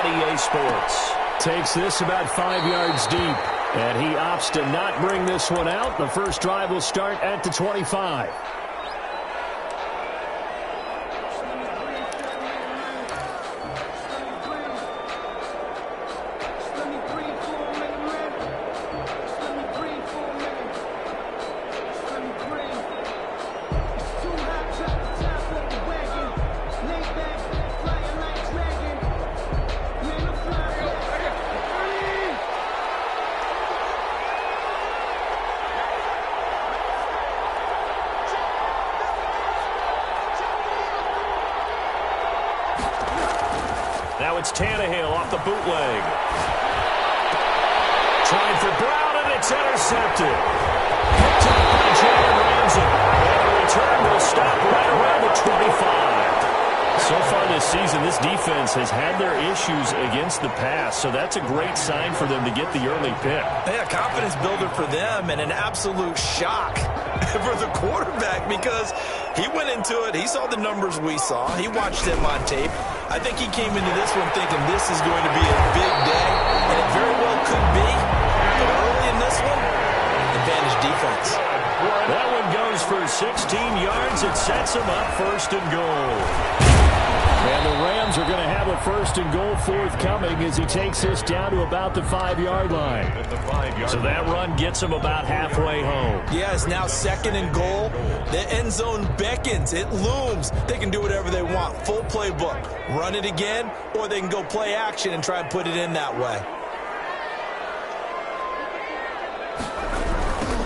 on EA Sports. Takes this about 5 yards deep, and he opts to not bring this one out. The first drive will start at the 25. Now it's Tannehill off the bootleg. Trying for Brown, and it's intercepted. Picked up by Jalen Ramsey. And the return will stop right around the 25. So far this season, this defense has had their issues against the pass, so that's a great sign for them to get the early pick. Yeah, confidence builder for them and an absolute shock for the quarterback because he went into it. He saw the numbers we saw. He watched them on tape. I think he came into this one thinking this is going to be a big day, and it very well could be. But early in this one, advantage defense. That one goes for 16 yards. It sets him up first and goal. And the Rams are going to have a first and goal forthcoming as he takes this down to about the 5-yard line. So that run gets him about halfway home. Yeah, it's now second and goal. The end zone beckons. It looms. They can do whatever they want. Full playbook. Run it again, or they can go play action and try and put it in that way.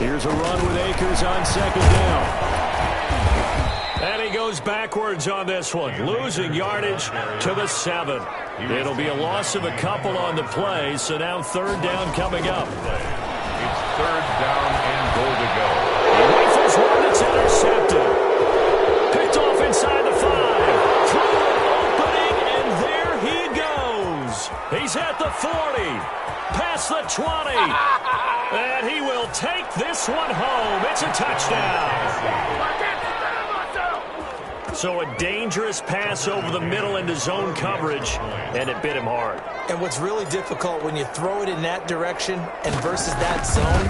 Here's a run with Akers on second down. And he goes backwards on this one, losing yardage to the 7. It'll be a loss of a couple on the play, so now third down coming up. It's third down and goal to go. He rifles one that's intercepted. Picked off inside the 5. Through an opening, and there he goes. He's at the 40, past the 20. And he will take this one home. It's a touchdown. So a dangerous pass over the middle into zone coverage, and it bit him hard. And what's really difficult when you throw it in that direction and versus that zone,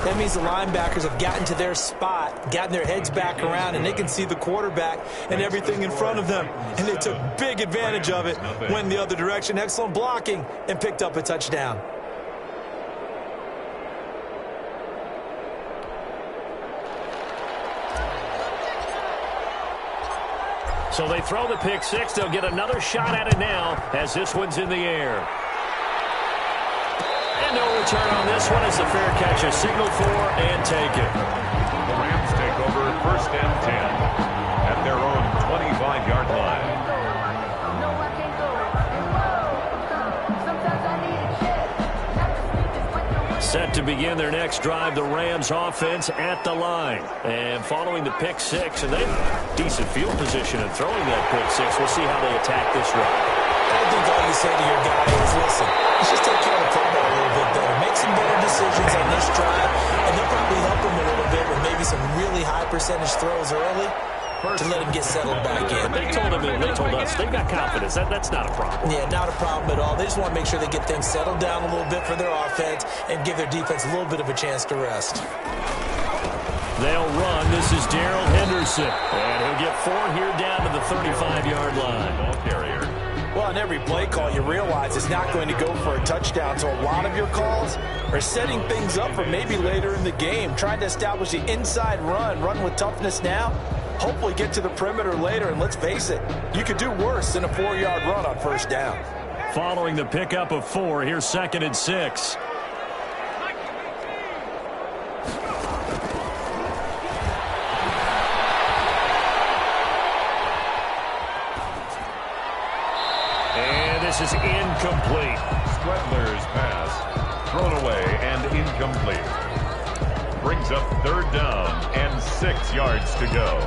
that means the linebackers have gotten to their spot, gotten their heads back around, and they can see the quarterback and everything in front of them. And they took big advantage of it, went the other direction, excellent blocking, and picked up a touchdown. So they throw the pick six. They'll get another shot at it now as this one's in the air. And no return on this one as the fair catch is signaled for and taken. The Rams take over first and 10 at their own 25-yard line. Set to begin their next drive, the Rams offense at the line. And following the pick six, and they have decent field position and throwing that pick six. We'll see how they attack this run. I think all you say to your guy is, listen, let's just take care of the football a little bit better. Make some better decisions on this drive, and they'll probably help him a little bit with maybe some really high percentage throws early to let him get settled back in. They told us they've got confidence. That's not a problem. Yeah, not a problem at all. They just want to make sure they get things settled down a little bit for their offense and give their defense a little bit of a chance to rest. They'll run. This is Darrell Henderson. And he'll get 4 here down to the 35-yard line. Ball carrier. Well, on every play call, you realize it's not going to go for a touchdown. So a lot of your calls are setting things up for maybe later in the game, trying to establish the inside run with toughness now. Hopefully get to the perimeter later, and let's face it, you could do worse than a 4-yard run on first down. Following the pickup of 4, here's 2nd and 6. And this is incomplete. Stradler's pass thrown away and incomplete. Brings up third down and 6 yards to go.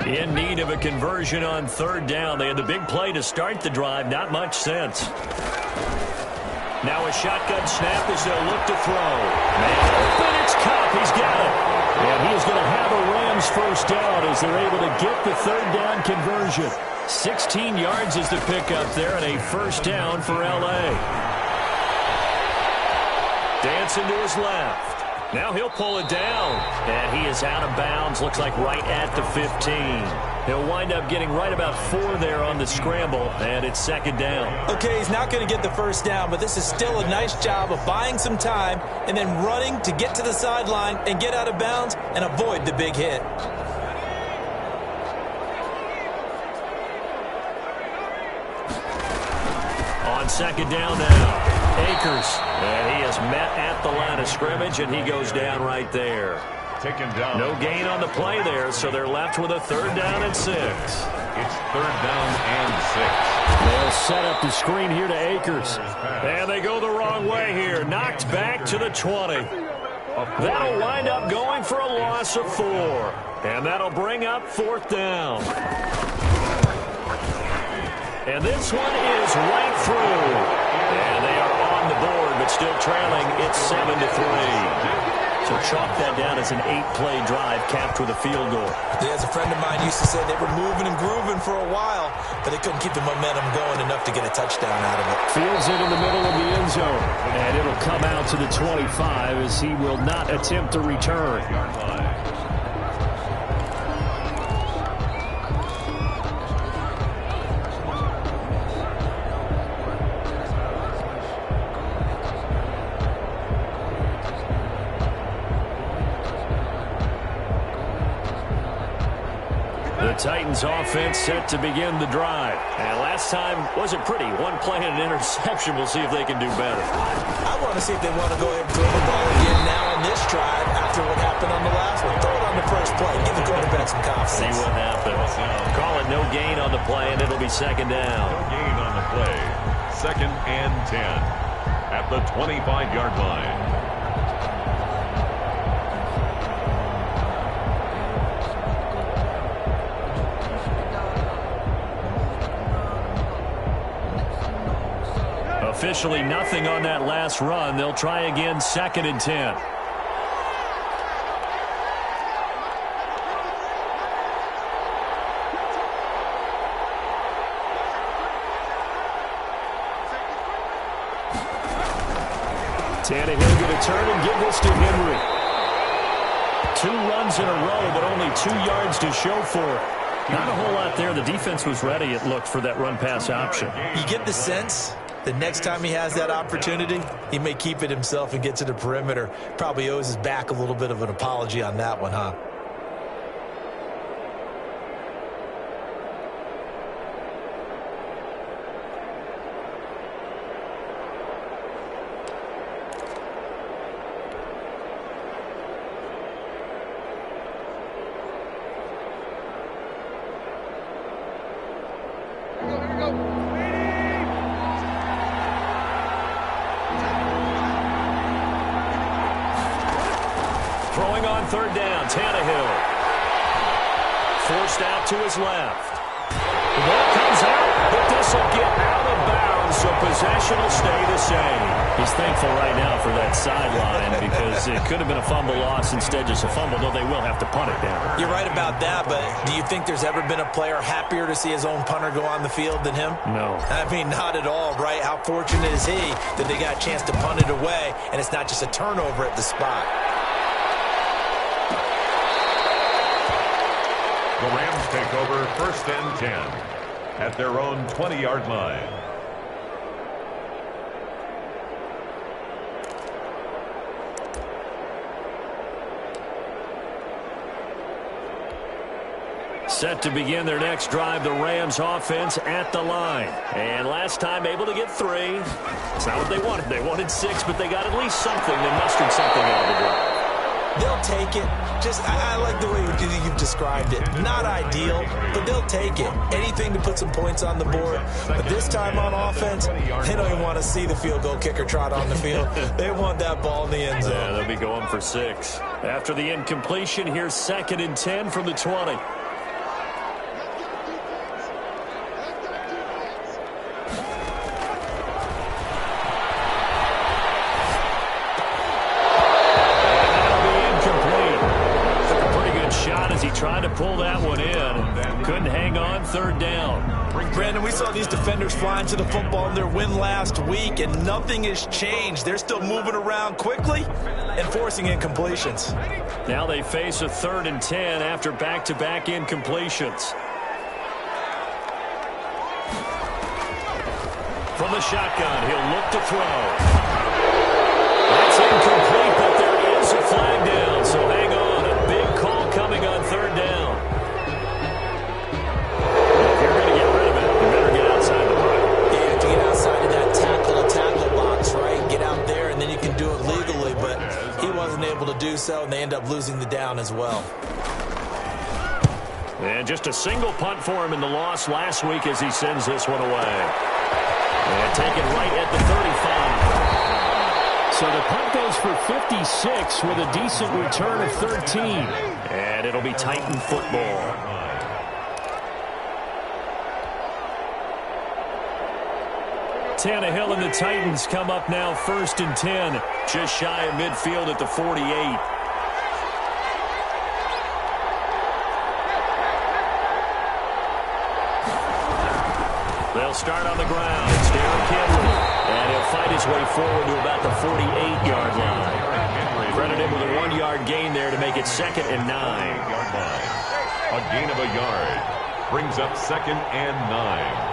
In need of a conversion on third down. They had the big play to start the drive. Not much sense. Now a shotgun snap as they'll look to throw. Man open Raiders first down as they're able to get the third down conversion. 16 yards is the pickup there and a first down for L.A. Dancing to his left. Now he'll pull it down. And he is out of bounds. Looks like right at the 15. He'll wind up getting right about 4 there on the scramble. And it's second down. Okay, he's not going to get the first down, but this is still a nice job of buying some time and then running to get to the sideline and get out of bounds and avoid the big hit. On second down now. Akers, and he is met at the line of scrimmage, and he goes down right there. Taken down. No gain on the play there, so they're left with a third down and 6. It's third down and 6. They'll set up the screen here to Akers. And they go the wrong way here. Knocked back to the 20. That'll wind up going for a loss of 4. And that'll bring up fourth down. And this one is right through. And they are on the board, but still trailing. It's 7-3. So chalk that down as an 8-play drive capped with a field goal. Yeah, as a friend of mine used to say, they were moving and grooving for a while, but they couldn't keep the momentum going enough to get a touchdown out of it. Fields it in the middle of the end zone. And it'll come out to the 25 as he will not attempt to return. The Titans offense set to begin the drive. And last time wasn't pretty. One play and an interception. We'll see if they can do better. I want to see if they want to go ahead and throw the ball again now on this drive after what happened on the last one. Throw it on the first play. Give the quarterback some confidence. See what happens. Call it no gain on the play, and it'll be second down. No gain on the play. Second and 10 at the 25-yard line. Officially nothing on that last run. They'll try again, second and 10. Tannehill going to turn and give this to Henry. 2 runs in a row, but only 2 yards to show for it. Not a whole lot there. The defense was ready, it looked, for that run-pass option. You get the sense the next time he has that opportunity, he may keep it himself and get to the perimeter. Probably owes his back a little bit of an apology on that one, huh? Throwing on third down, Tannehill. Forced out to his left. The ball comes out, but this will get out of bounds, so possession will stay the same. He's thankful right now for that sideline because it could have been a fumble loss, instead just a fumble, though they will have to punt it down. You're right about that, but do you think there's ever been a player happier to see his own punter go on the field than him? No. I mean, not at all, right? How fortunate is he that they got a chance to punt it away, and it's not just a turnover at the spot. The Rams take over first and 10 at their own 20-yard line. Set to begin their next drive, the Rams offense at the line. And last time able to get 3. It's not what they wanted. They wanted 6, but they got at least something. They mustered something out of the drive. They'll take it. I like the way you've described it. Not ideal, but they'll take it. Anything to put some points on the board. But this time on offense, they don't even want to see the field goal kicker trot on the field. They want that ball in the end zone. Yeah, they'll be going for 6. After the incompletion, here's second and 10 from the 20. tried to pull that one in. Couldn't hang on, third down. Brandon, we saw these defenders flying to the football in their win last week, and nothing has changed. They're still moving around quickly and forcing incompletions. Now they face a 3rd and 10 after back-to-back incompletions. From the shotgun, he'll look to throw. That's incomplete, but there is a flag down, so hang on. A big call coming on 3rd down. If you're going to get rid of it, you better get outside the box. Yeah, to get outside of that tackle box, right? Get out there, and then you can do it legally, but he wasn't able to do so, and they end up losing the down as well. And just a single punt for him in the loss last week as he sends this one away. And taken right at the 35. So the punt goes for 56 with a decent return of 13. And it'll be Titan football. Tannehill and the Titans come up now 1st and 10. Just shy of midfield at the 48. They'll start on the ground. It's Derrick Henry. And he'll fight his way forward to about the 48-yard line. Credit him with a 1-yard gain there to make it 2nd and 9. A gain of a yard. Brings up 2nd and 9.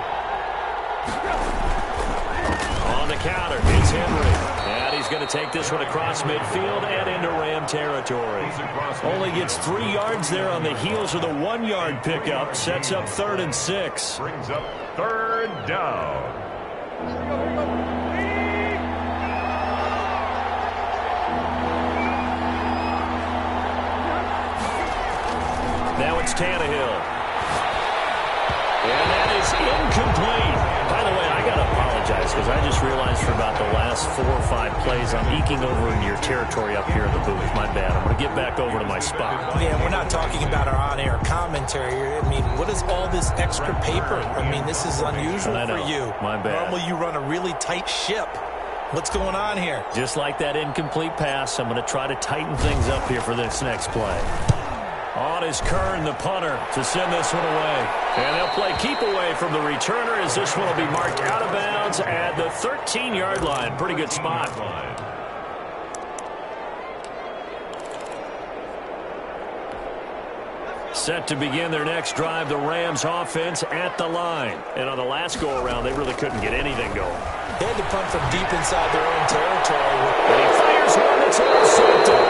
On the counter, it's Henry. And he's going to take this one across midfield and into Ram territory. Only gets 3 yards there on the heels of the 1-yard pickup. Sets up 3rd and 6. Brings up 3rd down. Now it's Tannehill. And that is incomplete. By the way, I got to apologize because I just realized for about the last 4 or 5 plays I'm eking over into your territory up here in the booth. My bad. I'm going to get back over to my spot. Yeah, we're not talking about our on-air commentary here. I mean, what is all this extra paper? I mean, this is unusual for you. My bad. Normally you run a really tight ship. What's going on here? Just like that incomplete pass, I'm going to try to tighten things up here for this next play. On is Kern, the punter, to send this one away. And they'll play keep away from the returner as this one will be marked out of bounds at the 13-yard line. Pretty good spot. Set to begin their next drive, the Rams offense at the line. And on the last go-around, they really couldn't get anything going. They had to punt from deep inside their own territory. And he fires one that's intercepted.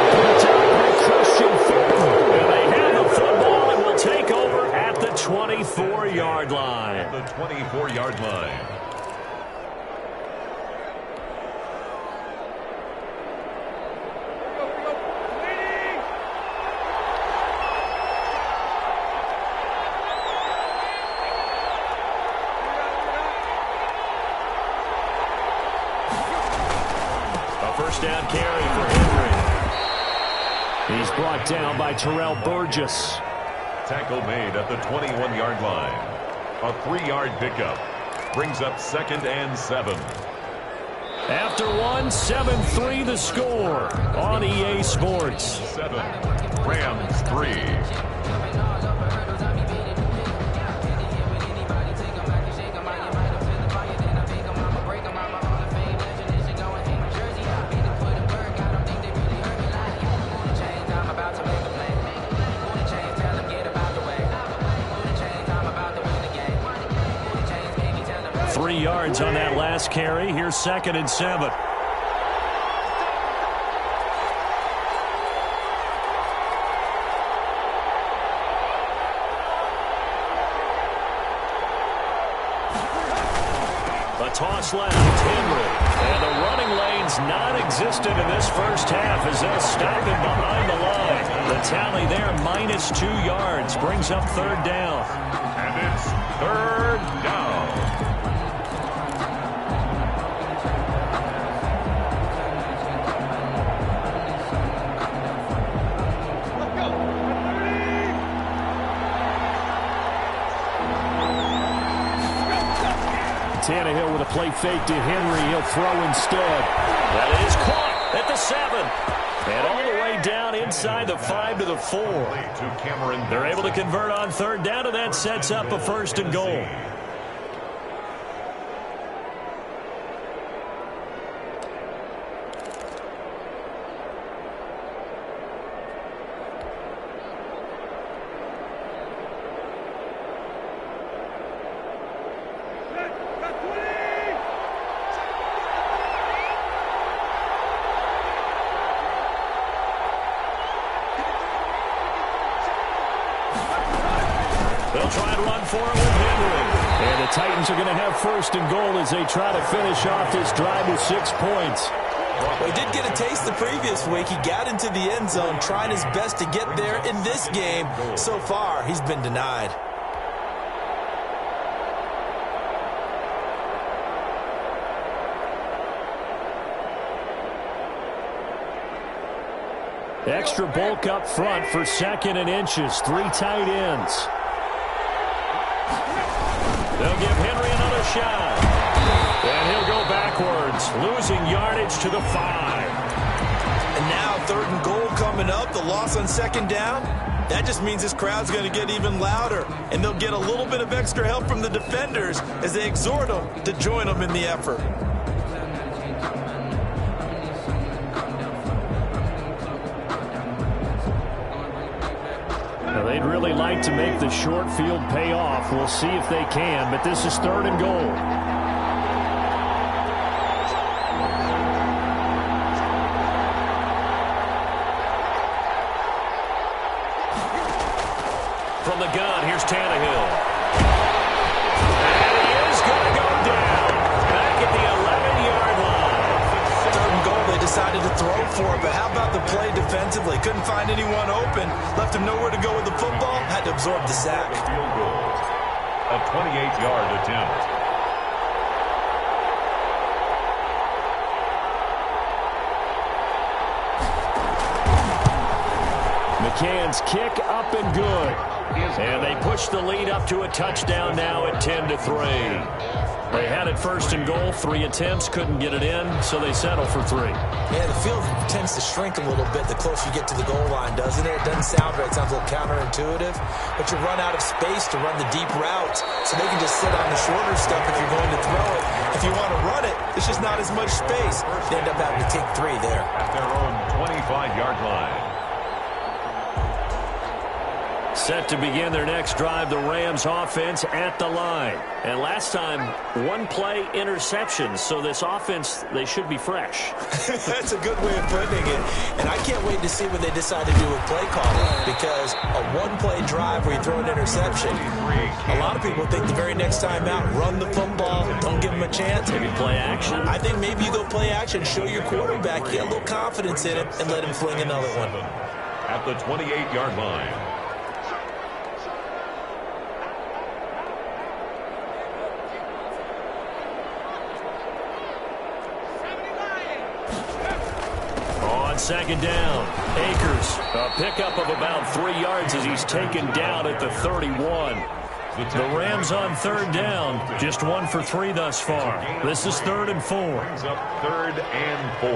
Good job by Christian Fulton. And they have the football and will take over at the 24-yard line. The 24-yard line. First down carry for Henry. He's brought down by Terrell Burgess. Tackle made at the 21-yard line. A 3-yard pickup. Brings up 2nd and 7. After 7-3 the score on EA Sports. 7. Rams 3. 3 yards on that last carry. Here's 2nd and 7. A toss left, Henry. And the running lane's non-existent in this first half as they'll stop him behind the line. The tally there, -2 yards, brings up 3rd down. And it's 3rd down. Tannehill with a play fake to Henry. He'll throw instead. That is caught at the 7. And all the way down into inside the 5 to the 4. They're able to convert on third down, and that sets up a 1st and goal. They'll try to run for it with Henry. And the Titans are going to have 1st and goal as they try to finish off this drive with 6 points. Well, he did get a taste the previous week. He got into the end zone, trying his best to get there in this game. So far, he's been denied. Extra bulk up front for 2nd and inches. 3 tight ends. They'll give Henry another shot. And he'll go backwards, losing yardage to the 5. And now 3rd and goal coming up. The loss on 2nd down. That just means this crowd's going to get even louder. And they'll get a little bit of extra help from the defenders as they exhort them to join them in the effort. They'd really like to make the short field pay off. We'll see if they can, but this is 3rd and goal. From the gun, here's Tannehill. And he is going to go down. Back at the 11-yard line. 3rd and goal, they decided to throw for it, but how about the play defensively? Couldn't find anyone open. Left him nowhere to go with the football. Had to absorb the sack. Field goal. A 28-yard attempt. McCann's kick up and good. And they push the lead up to a touchdown now at 10-3. They had it 1st and goal, 3 attempts, couldn't get it in, so they settle for 3. Yeah, the field tends to shrink a little bit the closer you get to the goal line, doesn't it? It doesn't sound right. It sounds a little counterintuitive. But you run out of space to run the deep routes, so they can just sit on the shorter stuff if you're going to throw it. If you want to run it, there's just not as much space. They end up having to take 3 there. At their own 25-yard line. Set to begin their next drive, the Rams offense at the line. And last time, 1-play interception, so this offense, they should be fresh. That's a good way of putting it. And I can't wait to see what they decide to do with play calling, because a 1-play drive where you throw an interception, a lot of people think the very next time out, run the football, don't give them a chance. Maybe play action. I think maybe you go play action, show your quarterback, get a little confidence in it, and let him fling another one. At the 28-yard line. On 2nd down, Akers, a pickup of about 3 yards as he's taken down at the 31. The Rams on 3rd down, just 1 for 3 thus far. This is 3rd and 4. Brings up 3rd and 4.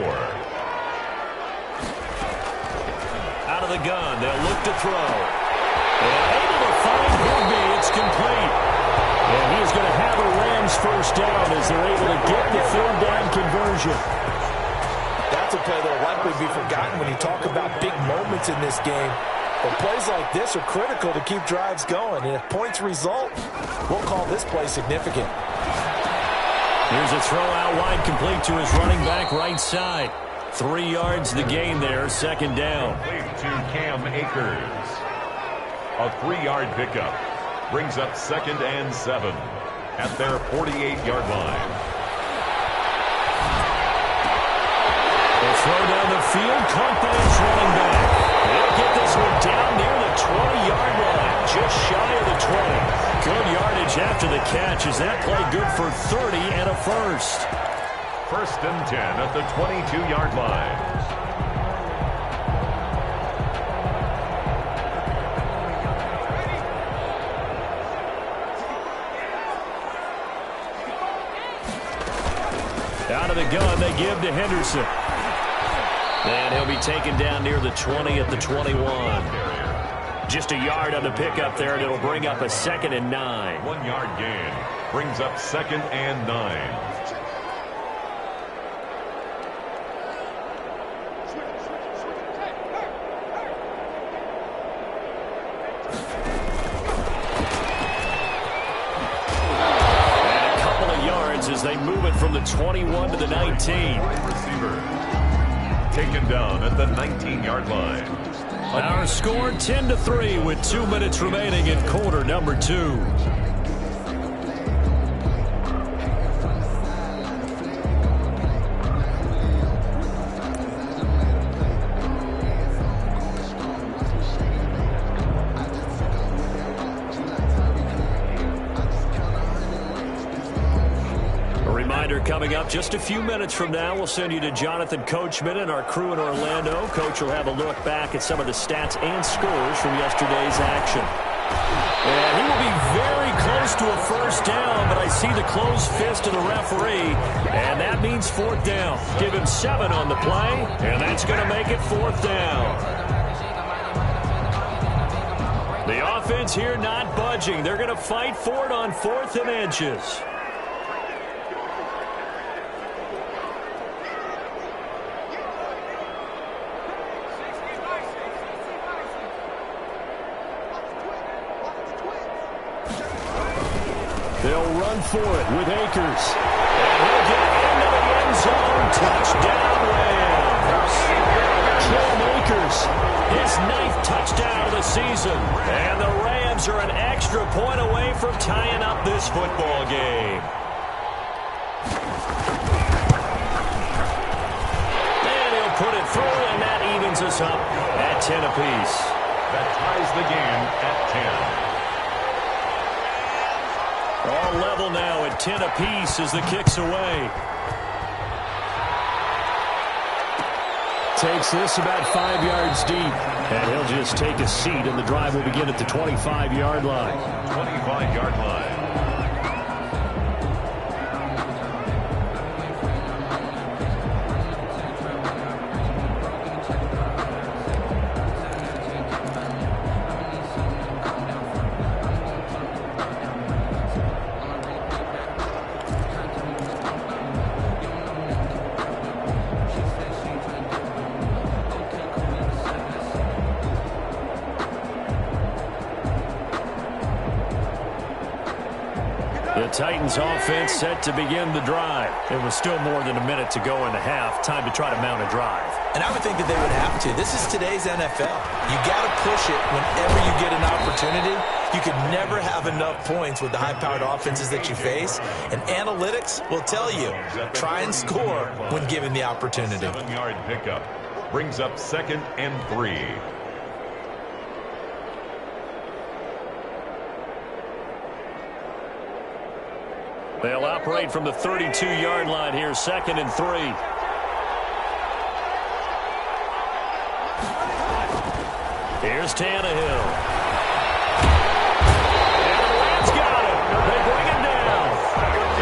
Out of the gun, they'll look to throw. And able to find Higbee, it's complete. And he is going to have a Rams 1st down as they're able to get the 3rd down conversion. That's a play that will likely be forgotten when you talk about big moments in this game. But plays like this are critical to keep drives going. And if points result, we'll call this play significant. Here's a throw out wide, complete to his running back right side. 3 yards the gain there, 2nd down. Complete to Cam Akers. A 3-yard pickup. Brings up 2nd and 7 at their 48-yard line. Throw down the field, confidence running back. They'll get this one down near the 20-yard line, just shy of the 20. Good yardage after the catch. Is that play good for 30 and a 1st? 1st and 10 at the 22-yard line. Out of the gun, they give to Henderson. And he'll be taken down near the 20 at the 21. Just a yard on the pickup there, and it'll bring up a 2nd and 9. 1 yard gain brings up 2nd and 9. As they move it from the 21 to the 19. Receiver taken down at the 19-yard line. Our score 10-3 with 2 minutes remaining in quarter number 2. Coming up just a few minutes from now, we'll send you to Jonathan Coachman and our crew in Orlando. Coach will have a look back at some of the stats and scores from yesterday's action. And he will be very close to a first down, but I see the closed fist of the referee, and that means 4th down. Give him 7 on the play, and that's going to make it 4th down. The offense here not budging. They're going to fight for it on 4th and inches. They'll run for it with Akers. And he'll get into the end zone. Touchdown, Rams. Cam Akers, his 9th touchdown of the season. And the Rams are an extra point away from tying up this football game. And he'll put it through, and that evens us up at 10 apiece. That ties the game at 10. All level now at 10 apiece as the kick's away. Takes this about 5 yards deep. And he'll just take a seat, and the drive will begin at the 25-yard line. 25-yard line. Titans offense set to begin the drive. It was still more than a minute to go in the half. Time to try to mount a drive. And I would think that they would have to. This is today's NFL. You got to push it whenever you get an opportunity. You could never have enough points with the high-powered offenses that you face. And analytics will tell you, try and score when given the opportunity. 7-yard pickup brings up 2nd and 3. They'll operate from the 32-yard line here, 2nd and 3. Here's Tannehill. And the Rams got him. They bring him down.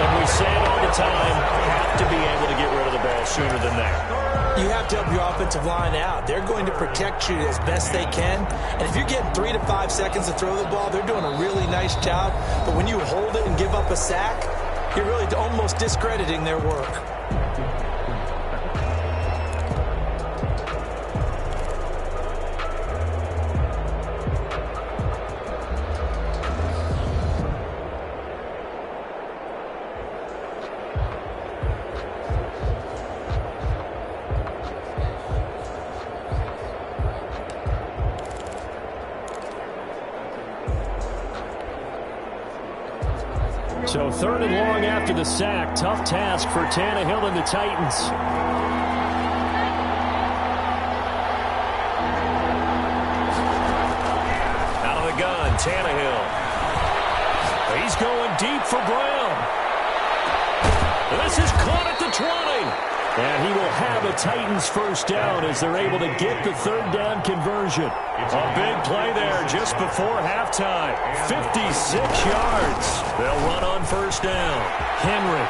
And we say it all the time, have to be able to get rid of the ball sooner than that. You have to help your offensive line out. They're going to protect you as best they can. And if you're getting 3 to 5 seconds to throw the ball, they're doing a really nice job. But when you hold it and give up a sack, you're really almost discrediting their work. So 3rd and long after the sack. Tough task for Tannehill and the Titans. Out of the gun, Tannehill. He's going deep for Brown. This is caught at the 20. And he will have a Titans first down as they're able to get the 3rd down conversion. A big play there just before halftime. 56 yards. They'll run on first down. Henry.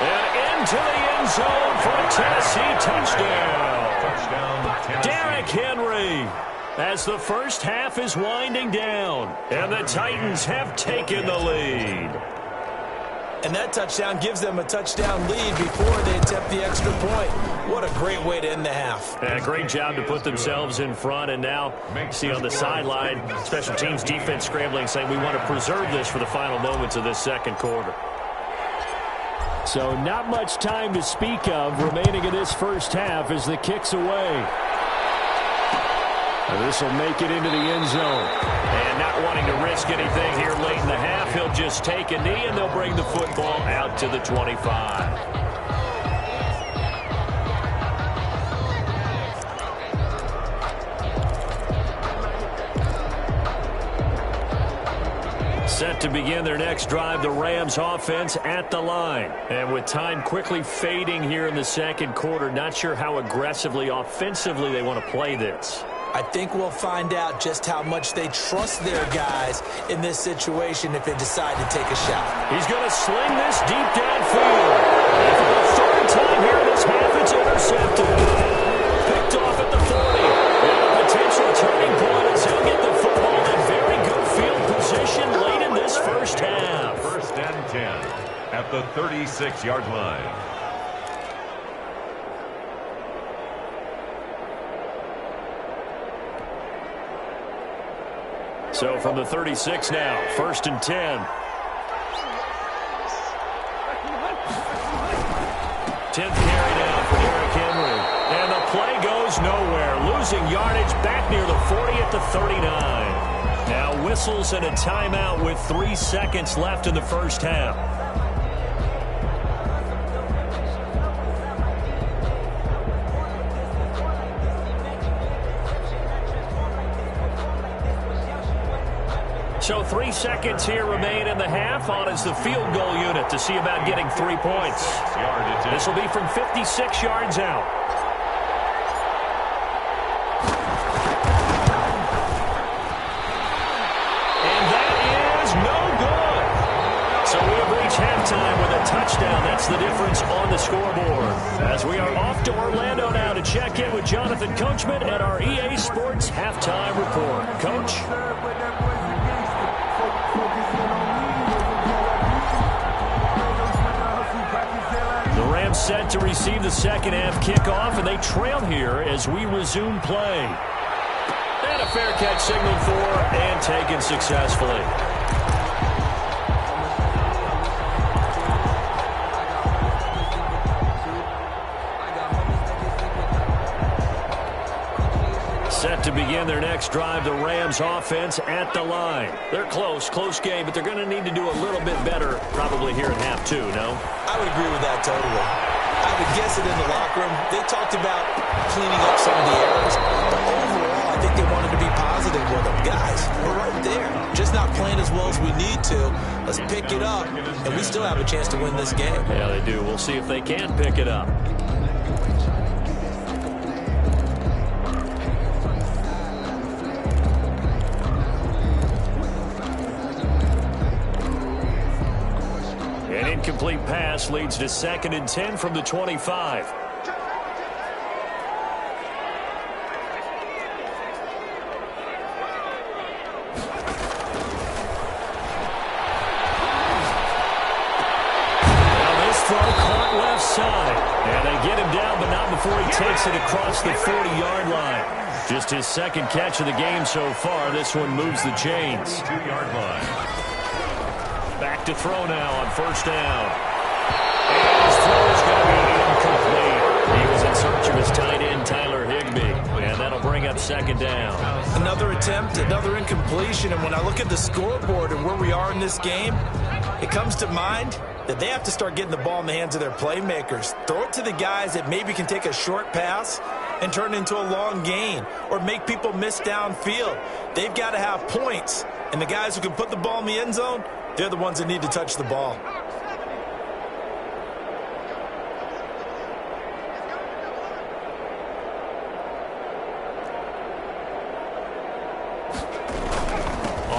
And into the end zone for a Tennessee touchdown. Touchdown, Tennessee. Derrick Henry, as the first half is winding down, and the Titans have taken the lead. And that touchdown gives them a touchdown lead before they attempt the extra point. What a great way to end the half. And a great job to put themselves in front. And now, see on the sideline, special teams defense scrambling, saying we want to preserve this for the final moments of this second quarter. So not much time to speak of remaining in this first half as the kick's away. This will make it into the end zone. And not wanting to risk anything here late in the half, he'll just take a knee and they'll bring the football out to the 25. Set to begin their next drive, the Rams offense at the line. And with time quickly fading here in the second quarter, not sure how aggressively, offensively they want to play this. I think we'll find out just how much they trust their guys in this situation if they decide to take a shot. He's going to sling this deep downfield. And for the third time here in this half, it's intercepted. Picked off at the 40. And a potential turning point as he'll get the football in very good field position late in this first half. First and 10 at the 36-yard line. So from the 36 now, first and 10. 10th carry now for Derrick Henry. And the play goes nowhere. Losing yardage back near the 40 at the 39. Now whistles and a timeout with 3 seconds left in the first half. So 3 seconds here remain in the half. On is the field goal unit to see about getting 3 points. This will be from 56 yards out. And that is no good. So we have reached halftime with a touchdown. That's the difference on the scoreboard. As we are off to Orlando now to check in with Jonathan Coachman at our EA Sports Halftime Report. Coach? Set to receive the second half kickoff, and they trail here as we resume play. And a fair catch signaled for and taken successfully. Set to begin their next drive, the Rams offense at the line. They're close game, but they're going to need to do a little bit better probably here in half two, no? I would agree with that totally. I would guess it in the locker room. They talked about cleaning up some of the errors, but overall, I think they wanted to be positive with them. Guys, we're right there. Just not playing as well as we need to. Let's pick it up, and we still have a chance to win this game. Yeah, they do. We'll see if they can pick it up. Incomplete pass leads to 2nd and 10 from the 25. Now this throw caught left side. And they get him down, but not before he takes it across the 40-yard line. Just his second catch of the game so far. This one moves the chains. 2-yard line. Back to throw now on first down. And his throw is going to be incomplete. He was in search of his tight end, Tyler Higbee. And that'll bring up 2nd down. Another attempt, another incompletion. And when I look at the scoreboard and where we are in this game, it comes to mind that they have to start getting the ball in the hands of their playmakers. Throw it to the guys that maybe can take a short pass and turn it into a long gain or make people miss downfield. They've got to have points. And the guys who can put the ball in the end zone, they're the ones that need to touch the ball.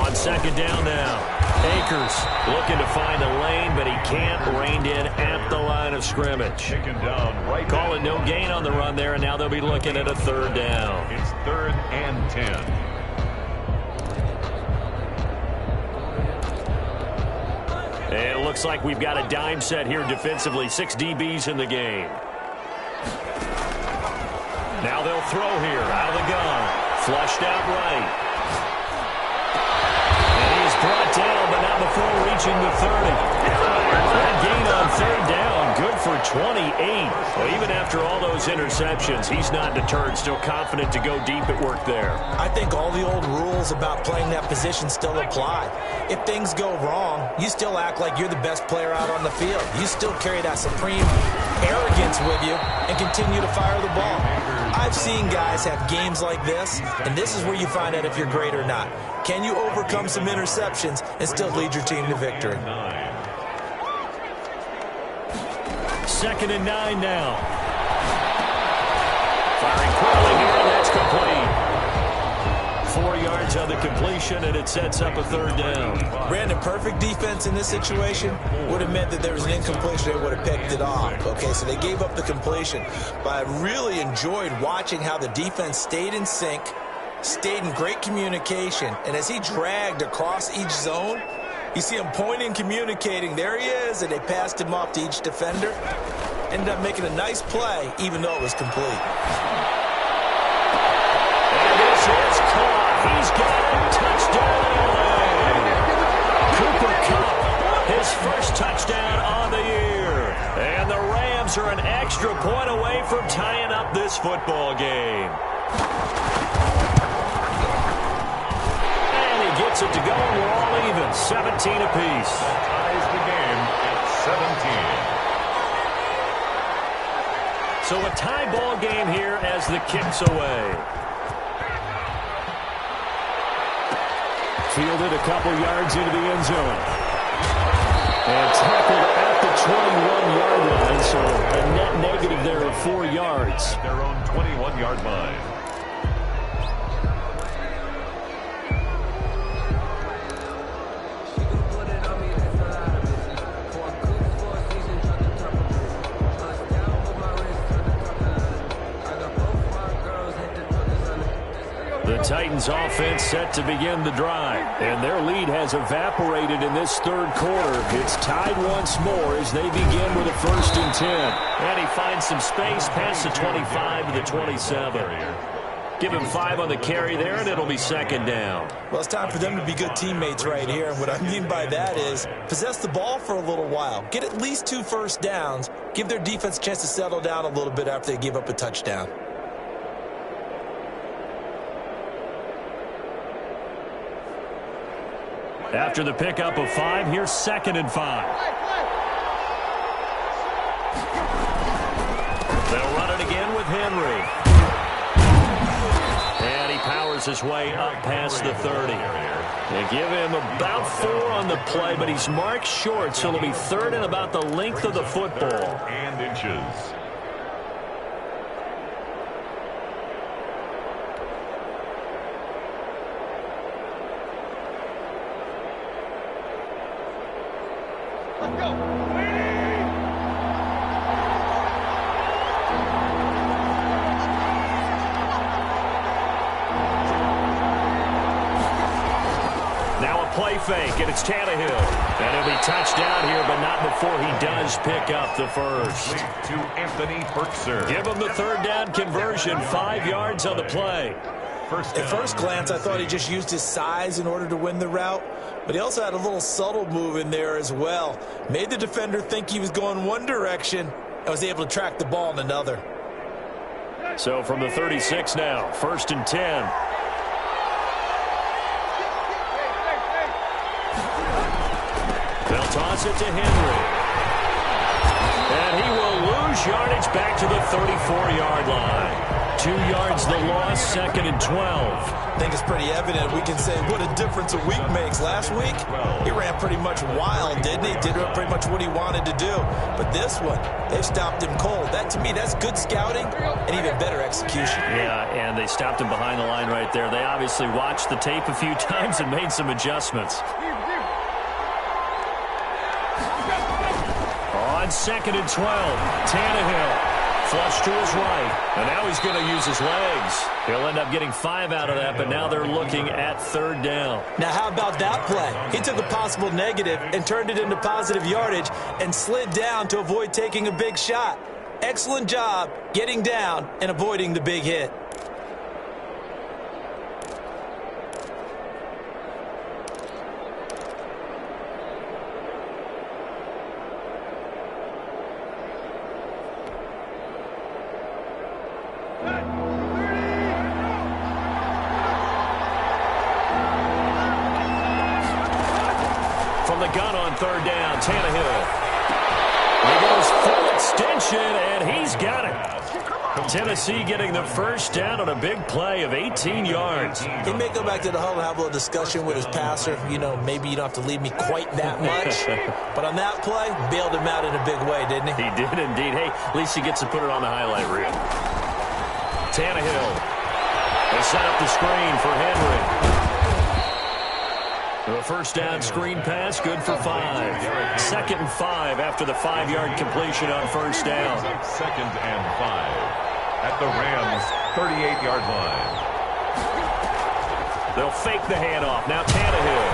On second down now. Akers looking to find a lane, but he can't. Reined in at the line of scrimmage. Taken down right. Calling no gain on the run there, and now they'll be looking at a third down. It's 3rd and 10. And it looks like we've got a dime set here defensively. 6 DBs in the game. Now they'll throw here out of the gun. Flushed out right. And he's brought down, but not before reaching the 30. That gain on third down, good for 28. Well, even after all those interceptions, he's not deterred, still confident to go deep at work there. I think all the old rules about playing that position still apply. If things go wrong, you still act like you're the best player out on the field. You still carry that supreme arrogance with you and continue to fire the ball. I've seen guys have games like this, and this is where you find out if you're great or not. Can you overcome some interceptions and still lead your team to victory? 2nd and 9 now. Firing quickly here, and that's complete. 4 yards on the completion, and it sets up a third down. Brandon, perfect defense in this situation would have meant that there was an incompletion. They would have picked it off. Okay, so they gave up the completion. But I really enjoyed watching how the defense stayed in sync, stayed in great communication, and as he dragged across each zone, you see him pointing, communicating. There he is, and they passed him off to each defender. Ended up making a nice play, even though it was complete. And this is caught. He's got a touchdown. Cooper Kupp, his first touchdown on the year. And the Rams are an extra point away from tying up this football game. Gets it to go, and we're all even. 17 apiece. Ties the game at 17. So a tie ball game here as the kick's away. Fielded a couple yards into the end zone. And tackled at the 21-yard line, so a net negative there of 4 yards. Their own 21-yard line. The Titans offense set to begin the drive, and their lead has evaporated in this third quarter. It's tied once more as they begin with a 1st and 10. And he finds some space past the 25 to the 27. Give him 5 on the carry there, and it'll be 2nd down. Well, it's time for them to be good teammates right here, and what I mean by that is possess the ball for a little while. Get at least 2 first downs. Give their defense a chance to settle down a little bit after they give up a touchdown. After the pickup of 5, here's 2nd and 5. They'll run it again with Henry. And he powers his way up past the 30. They give him about 4 on the play, but he's marked short, so it'll be 3rd and about the length of the football. And inches. Let's go. Now a play fake, and it's Tannehill. And he'll be touched down here, but not before he does pick up the first. To Anthony Berkser. Give him the 3rd down conversion, 5 yards on the play. At first glance, I thought he just used his size in order to win the route, but he also had a little subtle move in there as well. Made the defender think he was going one direction and was able to track the ball in another. So from the 36 now, 1st and 10. They'll toss it to Henry. And he will lose yardage back to the 34-yard line. 2 yards the loss, 2nd and 12. I think it's pretty evident. We can say what a difference a week makes. Last week, he ran pretty much wild, didn't he? Did pretty much what he wanted to do. But this one, they stopped him cold. That, to me, that's good scouting and even better execution. Yeah, and they stopped him behind the line right there. They obviously watched the tape a few times and made some adjustments. On 2nd and 12, Tannehill. Flush to his right, and now he's going to use his legs. He'll end up getting 5 out of that, but now they're looking at 3rd down. Now, how about that play? He took a possible negative and turned it into positive yardage and slid down to avoid taking a big shot. Excellent job getting down and avoiding the big hit. From the gun on 3rd down, Tannehill. He goes full extension, and he's got it. Tennessee getting the 1st down on a big play of 18 yards. He may go back to the huddle and have a little discussion with his passer. You know, maybe you don't have to leave me quite that much. But on that play, bailed him out in a big way, didn't he? He did indeed. Hey, at least he gets to put it on the highlight reel. Tannehill. They set up the screen for Henry. The 1st down screen pass, good for 5. 2nd and 5 after the 5-yard completion on 1st down. 2nd and 5 at the Rams' 38-yard line. They'll fake the handoff. Now Tannehill.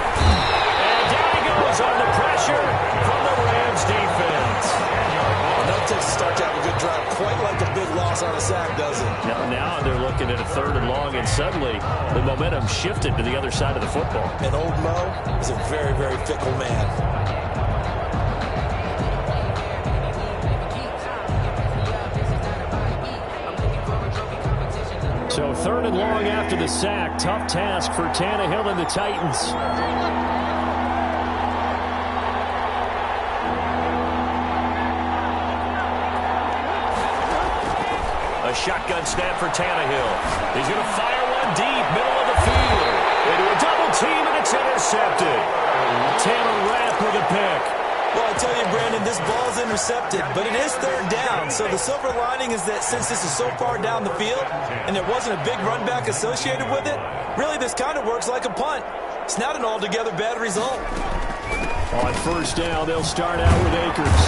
And down he goes on the pressure from the Rams defense. That takes a start to have a good drive. Quite like a big loss on a sack, doesn't it? Now they're looking at a 3rd and long, and suddenly the momentum shifted to the other side of the football. And old Mo is a very, very fickle man. So 3rd and long after the sack. Tough task for Tannehill and the Titans. A shotgun snap for Tannehill. He's going to fire one deep, middle of the field. Into a double team, and it's intercepted. Taylor Rapp with a pick. Well, I tell you, Brandon, this ball's intercepted, but it is 3rd down. So the silver lining is that since this is so far down the field and there wasn't a big run back associated with it, really this kind of works like a punt. It's not an altogether bad result. On 1st down, they'll start out with Akers.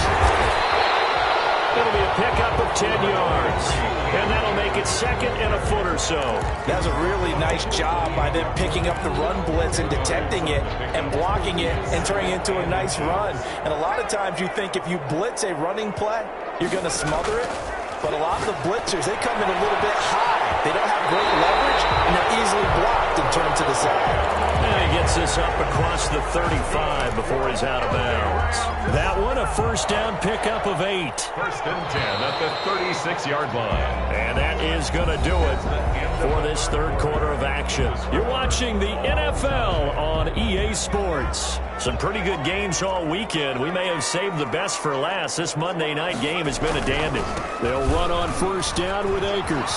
It'll be a pickup of 10 yards. And that'll make it 2nd and a foot or so. That was a really nice job by them picking up the run blitz and detecting it and blocking it and turning it into a nice run. And a lot of times you think if you blitz a running play, you're going to smother it. But a lot of the blitzers, they come in a little bit high. They don't have great leverage, and they're easily blocked and turned to the side. And he gets this up across the 35 before he's out of bounds. That one, a 1st down pickup of 8. 1st and 10 at the 36-yard line. And that is going to do it for this 3rd quarter of action. You're watching the NFL on EA Sports. Some pretty good games all weekend. We may have saved the best for last. This Monday night game has been a dandy. They'll run on 1st down with Akers.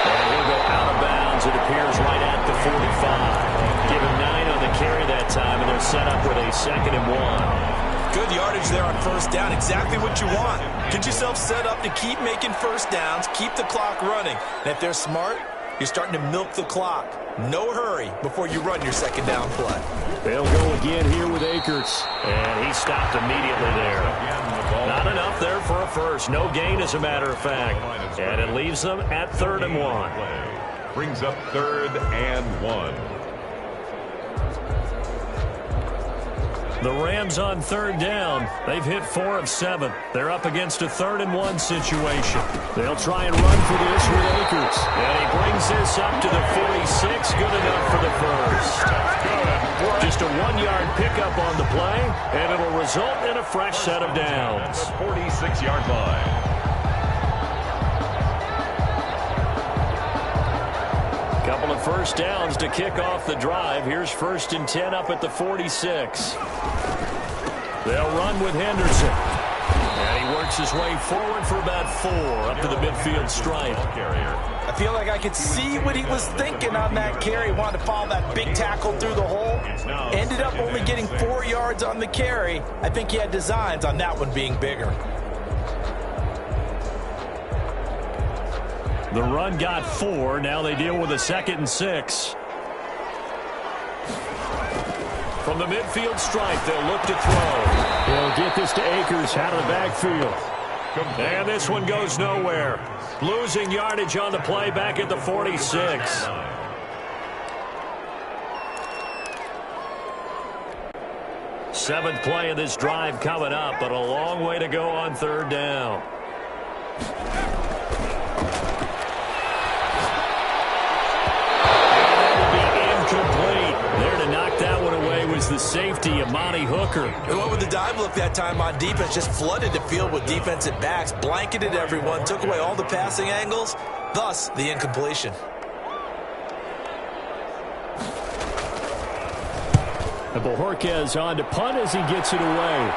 And he'll go out of bounds, it appears, right at the 45. Give him 9 on the carry that time, and they're set up with a 2nd and 1. Good yardage there on 1st down. Exactly what you want. Get yourself set up to keep making 1st downs, keep the clock running. And if they're smart, you're starting to milk the clock. No hurry before you run your 2nd down play. They'll go again here with Akers. And he stopped immediately there. Not enough there for a first. No gain, as a matter of fact. And it leaves them at 3rd and 1. Brings up 3rd and 1. The Rams on 3rd down. They've hit 4 of 7. They're up against a 3rd and 1 situation. They'll try and run for this with Akers. And he brings this up to the 46. Good enough for the first. Just a 1-yard pickup on the play, and it'll result in a fresh set of downs. 46-yard line. Couple of 1st downs to kick off the drive. Here's 1st and 10 up at the 46. They'll run with Henderson. And he works makes his way forward for about 4 up to the midfield stripe. I feel like I could see what he was thinking on that carry. Wanted to follow that big tackle through the hole. Ended up only getting 4 yards on the carry. I think he had designs on that one being bigger. The run got 4. Now they deal with a 2nd and 6. From the midfield stripe, they'll look to throw. They'll get this to Akers out of the backfield. And this one goes nowhere. Losing yardage on the play back at the 46. Seventh play of this drive coming up, but a long way to go on 3rd down. There to knock that one away was the safety, Amani Hooker. And what with the dive look that time on defense, just flooded the field with defensive backs, blanketed everyone, took away all the passing angles, thus the incompletion. And Bojorquez on to punt as he gets it away.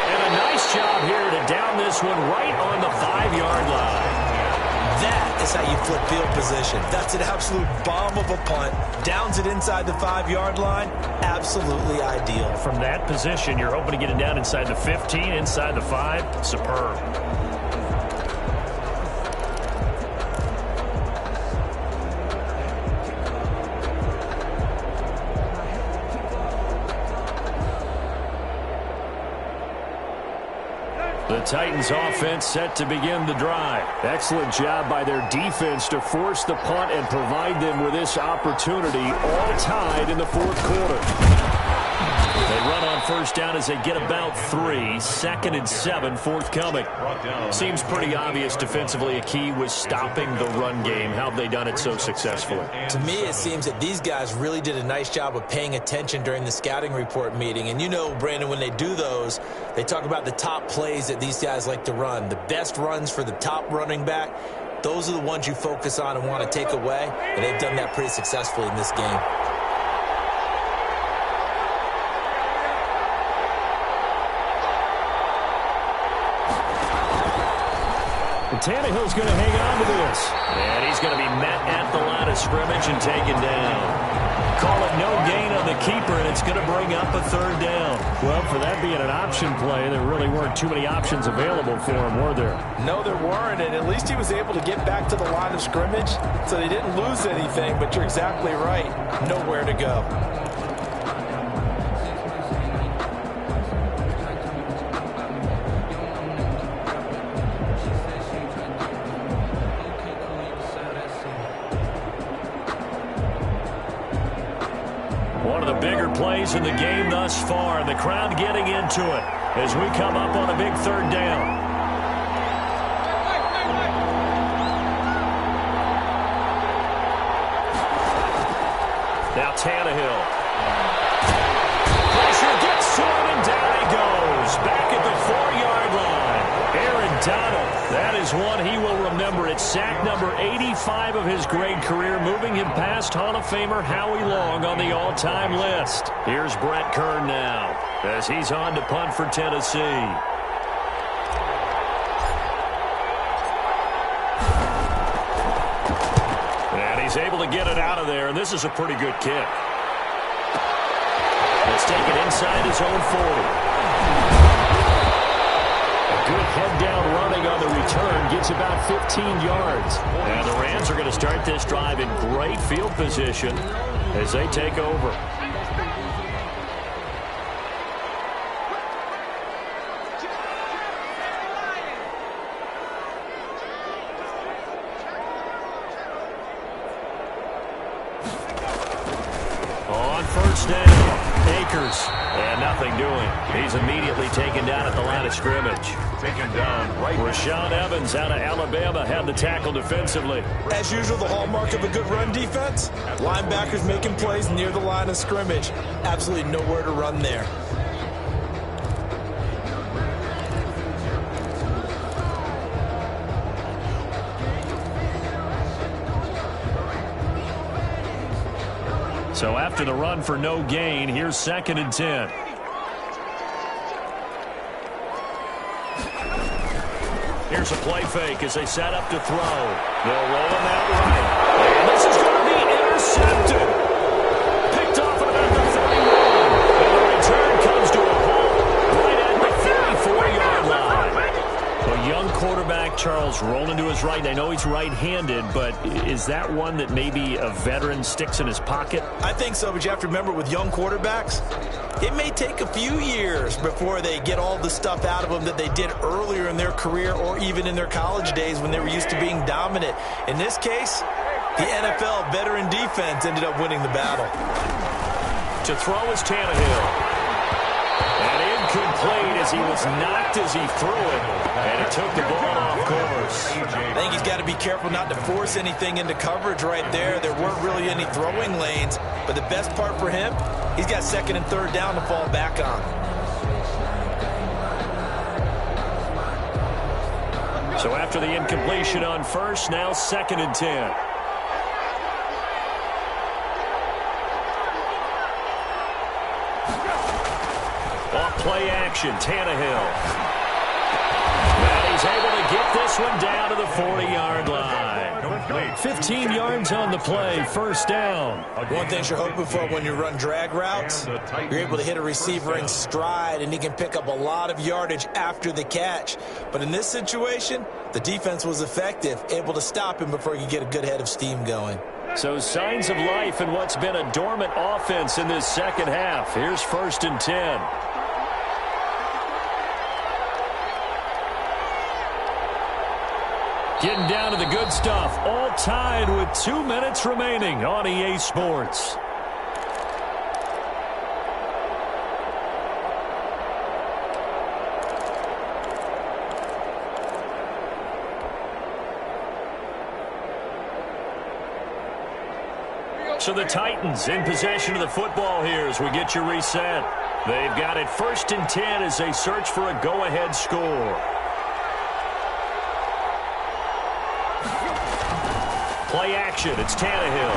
And a nice job here to down this one right on the 5-yard line. That is how you flip field position. That's an absolute bomb of a punt. Downs it inside the 5-yard line. Absolutely ideal. From that position, you're hoping to get it down inside the 15, inside the 5. Superb. The Titans offense set to begin the drive. Excellent job by their defense to force the punt and provide them with this opportunity, all tied in the 4th quarter. They run on 1st down as they get about 3. 2nd and 7 forthcoming. Seems pretty obvious defensively a key was stopping the run game. How have they done it so successfully? To me, it seems that these guys really did a nice job of paying attention during the scouting report meeting. And you know, Brandon, when they do those, they talk about the top plays that these guys like to run. The best runs for the top running back, those are the ones you focus on and want to take away. And they've done that pretty successfully in this game. Tannehill's going to hang on to this. And he's going to be met at the line of scrimmage and taken down. Call it no gain on the keeper, and it's going to bring up a 3rd down. Well, for that being an option play, there really weren't too many options available for him, were there? No, there weren't, and at least he was able to get back to the line of scrimmage, so they didn't lose anything, but you're exactly right. Nowhere to go. One of the bigger plays in the game thus far. The crowd getting into it as we come up on a big 3rd down. Now Tannehill. Pressure gets to him and down he goes. Back at the 4-yard line. Aaron Donald. That is one he will remember. It's sack number 85 of his great career, moving him past Hall of Famer Howie Long on the all-time list. Here's Brett Kern now as he's on to punt for Tennessee. And he's able to get it out of there, and this is a pretty good kick. Let's take it inside his own 40. Good head-down running on the return. Gets about 15 yards. And the Rams are going to start this drive in great field position as they take over. On 1st down, Akers. And nothing doing. He's immediately taken down at the line of scrimmage. Taken down right. Rashaan Evans out of Alabama had the tackle defensively. As usual, the hallmark of a good run defense. Linebackers making plays near the line of scrimmage. Absolutely nowhere to run there. So after the run for no gain, here's 2nd and 10. Here's a play fake as they set up to throw. They'll roll him out right. And this is going to be intercepted. Picked off at about the 31. And the return comes to a halt right at the 34-yard line. A young quarterback, Charles, rolling to his right. I know he's right-handed, but is that one that maybe a veteran sticks in his pocket? I think so, but you have to remember with young quarterbacks, it may take a few years before they get all the stuff out of them that they did earlier in their career or even in their college days when they were used to being dominant. In this case, the NFL veteran defense ended up winning the battle. To throw is Tannehill. And incomplete as he was knocked as he threw it. And it took the ball off course. I think he's got to be careful not to force anything into coverage right there. There weren't really any throwing lanes. But the best part for him, he's got second and third down to fall back on. So after the incompletion on first, now second and 10. Off play action, Tannehill. And he's able to get this one down to the 40-yard line. 15 yards on the play, first down. One thing you're hoping for when you run drag routes, you're able to hit a receiver in stride, and he can pick up a lot of yardage after the catch. But in this situation, the defense was effective, able to stop him before he could get a good head of steam going. So signs of life in what's been a dormant offense in this second half. Here's first and 10. Getting down to the good stuff. All tied with 2 minutes remaining on EA Sports. So the Titans in possession of the football here as we get you reset. They've got it first and 10 as they search for a go-ahead score. Play action, it's Tannehill.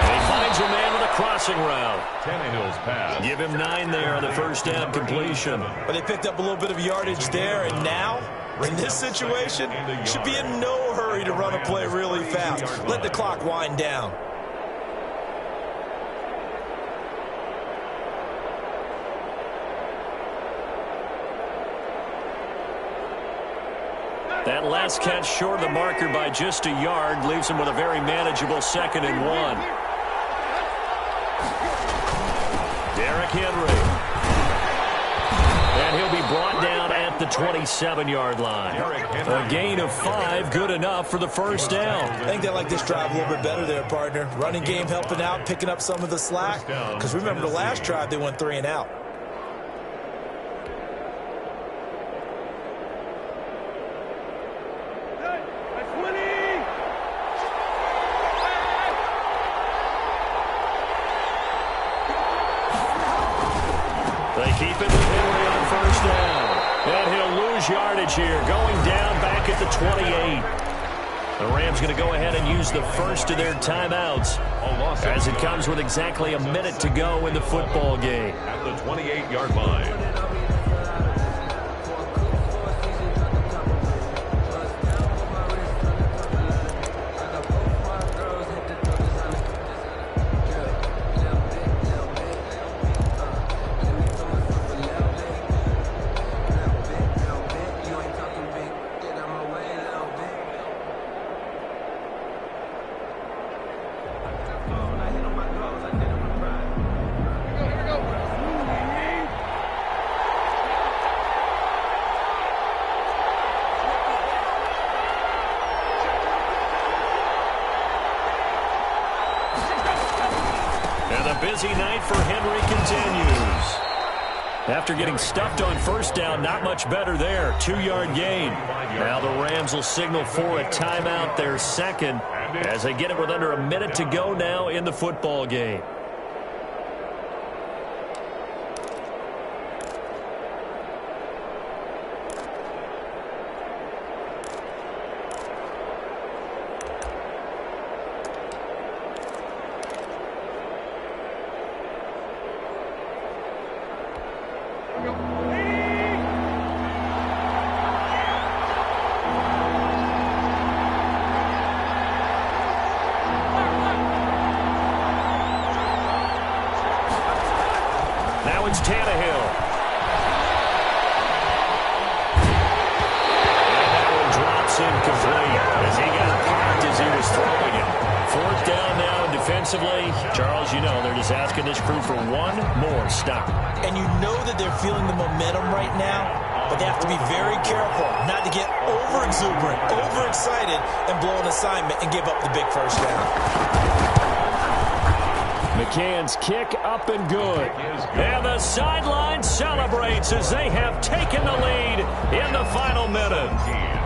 And he finds a man with a crossing route. Tannehill's pass. Give him 9 there on the first down completion. But they picked up a little bit of yardage there, and now, in this situation, should be in no hurry to run a play really fast. Let the clock wind down. That last catch short of the marker by just a yard leaves him with a very manageable second and 1. Derrick Henry. And he'll be brought down at the 27-yard line. A gain of 5, good enough for the first down. I think they like this drive a little bit better there, partner. Running game helping out, picking up some of the slack. Because remember the last drive, they went 3 and out. They keep it with Henry on first down. And he'll lose yardage here, going down back at the 28. The Rams going to go ahead and use the first of their timeouts as it comes with exactly a minute to go in the football game. At the 28-yard line. Busy night for Henry continues. After getting stuffed on first down, not much better there. 2-yard gain. Now the Rams will signal for a timeout, their second, as they get it with under a minute to go now in the football game. towards Tannehill. And that one drops incomplete as he got popped as he was throwing it. Fourth down now defensively. Charles, you know, they're just asking this crew for one more stop. And you know that they're feeling the momentum right now, but they have to be very careful not to get over-exuberant, over-excited, and blow an assignment and give up the big first down. McCann's kick up and good. And the sideline celebrates as they have taken the lead in the final minute.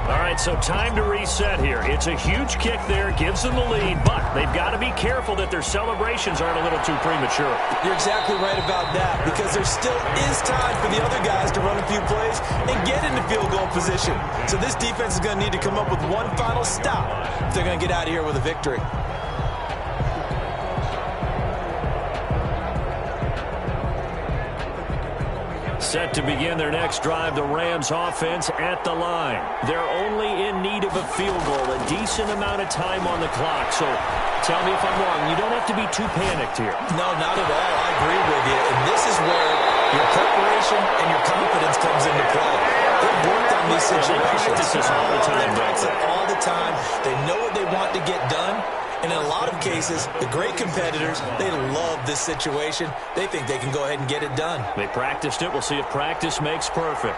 All right, so time to reset here. It's a huge kick there, gives them the lead, but they've got to be careful that their celebrations aren't a little too premature. You're exactly right about that, because there still is time for the other guys to run a few plays and get into field goal position. So this defense is going to need to come up with one final stop if they're going to get out of here with a victory. Set to begin their next drive, the Rams offense at the line. They're only in need of a field goal, a decent amount of time on the clock. So tell me if I'm wrong. You don't have to be too panicked here. No, not at all. I agree with you. And this is where your preparation and your confidence comes into play. They've worked on these situations. They practice this all the time. They practice it all the time. They know what they want to get done. And in a lot of cases, the great competitors, they love this situation. They think they can go ahead and get it done. They practiced it. We'll see if practice makes perfect.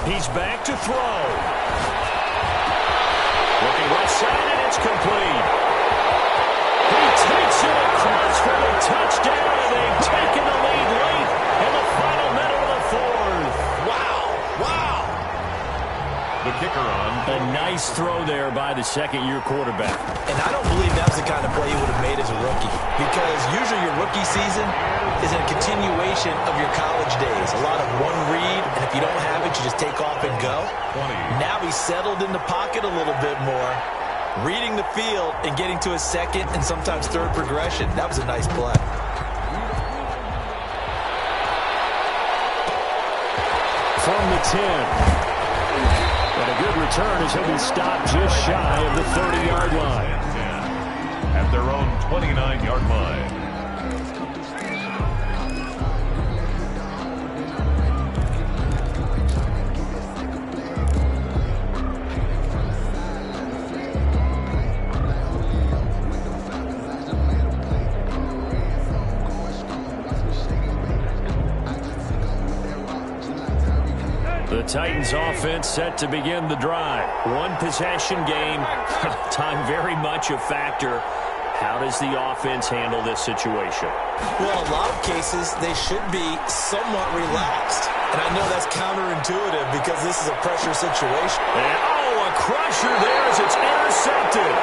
He's back to throw. Looking left side, and it's complete. He takes it across for the touchdown, and they've taken the lead late in the final minute of the fourth. Wow. Wow. The kicker on. A nice throw there by the second-year quarterback. And I don't believe that was the kind of play he would have made as a rookie, because usually your rookie season is a continuation of your college days. A lot of one read, and if you don't have it, you just take off and go. 20. Now he's settled in the pocket a little bit more, reading the field and getting to a second and sometimes third progression. That was a nice play. From the 10. And a good return as he'll be stopped just shy of the 30-yard line. At their own 29-yard line. The Titans offense set to begin the drive. One possession game. Time very much a factor. How does the offense handle this situation? Well, in a lot of cases, they should be somewhat relaxed. And I know that's counterintuitive because this is a pressure situation. And, a crusher there as it's intercepted.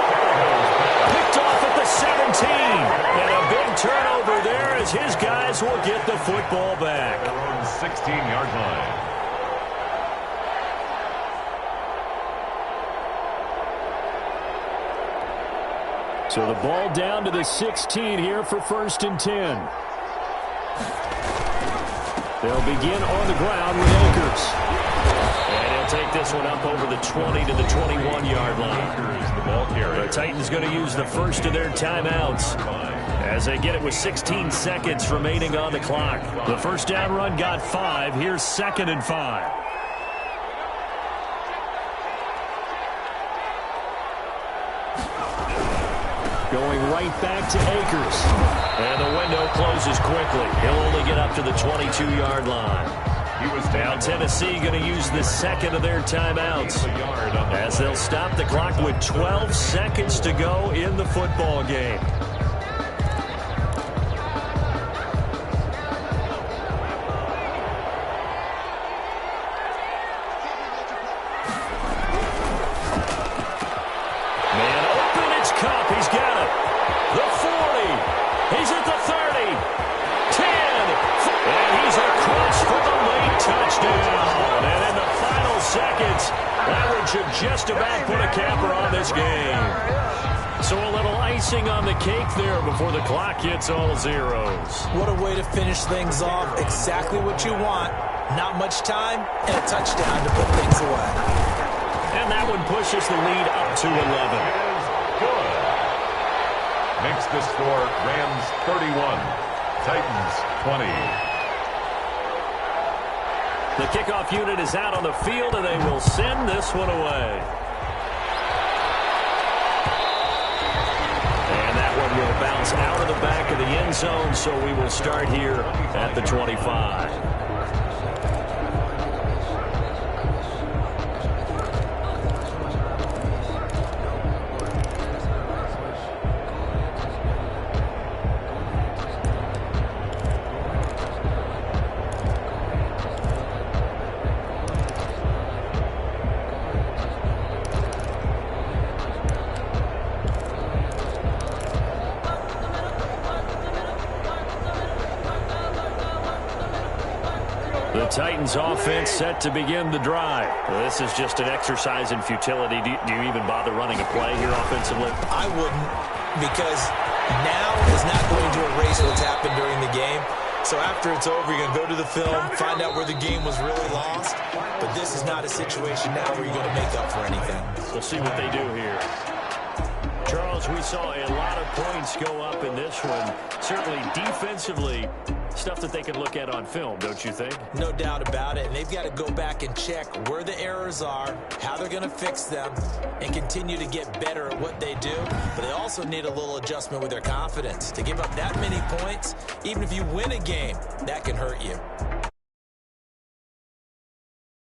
Picked off at the 17. And a big turnover there as his guys will get the football back. Their own 16-yard line. So the ball down to the 16 here for 1st and 10. They'll begin on the ground with Akers. And he'll take this one up over the 20 to the 21-yard line. Akers, the ball carrier. The Titans going to use the first of their timeouts as they get it with 16 seconds remaining on the clock. The first down run got 5. Here's 2nd and 5. Going right back to Akers. And the window closes quickly. He'll only get up to the 22-yard line. Now Tennessee going to use the second of their timeouts as they'll stop the clock with 12 seconds to go in the football game. Just about put a capper on this game. So a little icing on the cake there before the clock hits all zeros. What a way to finish things off. Exactly what you want. Not much time and a touchdown to put things away. And that one pushes the lead up to 11. Good. Makes the score Rams 31, Titans 20. The kickoff unit is out on the field, and they will send this one away. And that one will bounce out of the back of the end zone, so we will start here at the 25. The Titans offense set to begin the drive. Well, this is just an exercise in futility. Do you even bother running a play here offensively? I wouldn't, because now is not going to erase what's happened during the game. So after it's over, you're going to go to the film, find out where the game was really lost. But this is not a situation now where you're going to make up for anything. We'll see what they do here. Charles, we saw a lot of points go up in this one. Certainly defensively, stuff that they can look at on film, don't you think? No doubt about it. And they've got to go back and check where the errors are, how they're going to fix them, and continue to get better at what they do. But they also need a little adjustment with their confidence. To give up that many points, even if you win a game, that can hurt you.